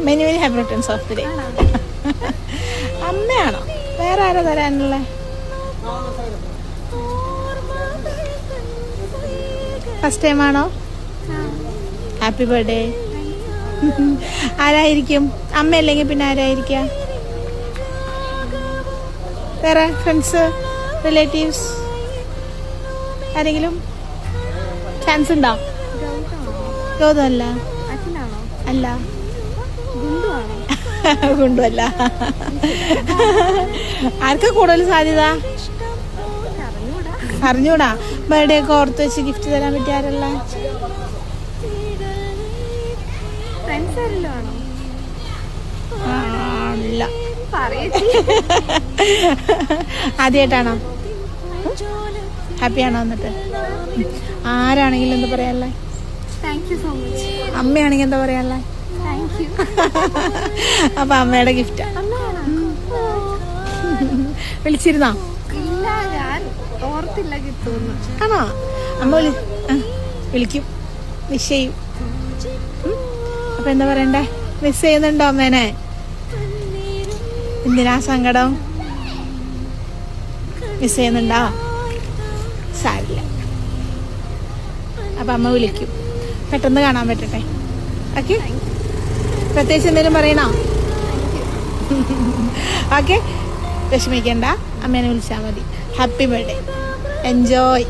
Many many happy returns of the day. അമ്മയാണോ? വേറെ ആരാ തരാനുള്ളേ? ഫസ്റ്റ് ടൈം ആണോ? Happy birthday. ആരായിരിക്കും? അമ്മയല്ലെങ്കിൽ പിന്നെ ആരായിരിക്കാം? വേറെ ഫ്രണ്ട്സ്, റിലേറ്റീവ്സ് ആരെങ്കിലും ചാൻസ് ഉണ്ടോ? ഗൗതം അല്ല. അല്ല, ഗുണ്ടുമല്ല. ആർക്കാ കൂടുതൽ സാധ്യത? അറിഞ്ഞൂടാ. ബർത്ത്ഡേ ഒക്കെ ഓർത്ത് വെച്ച് ഗിഫ്റ്റ് തരാൻ പറ്റിയ ആരല്ല? അല്ല. ആദ്യമായിട്ടാണോ? ഹാപ്പിയാണോ? എന്നിട്ട് ആരാണെങ്കിലും എന്താ പറയാനുള്ളേ? അമ്മയാണെങ്കിൽ എന്താ പറയാനുള്ളേ? അപ്പൊ അമ്മയുടെ ഗിഫ്റ്റാ. വിളിച്ചിരുന്നോ? ആണോ? അമ്മ വിളിക്കും, വിഷ് ചെയ്യും. അപ്പൊ എന്താ പറയണ്ടേ? മിസ് ചെയ്യുന്നുണ്ടോ അമ്മേനെ? എന്തിനാ സങ്കടം? മിസ് ചെയ്യുന്നുണ്ടോ? സാരില്ല. അപ്പൊ അമ്മ വിളിക്കും. പെട്ടെന്ന് കാണാൻ പറ്റട്ടെ. ഓക്കെ, പ്രത്യേകിച്ച് എന്തെങ്കിലും പറയണോ? ഓക്കെ, വിഷമിക്കണ്ട, അമ്മേനെ വിളിച്ചാൽ മതി. Happy birthday, enjoy.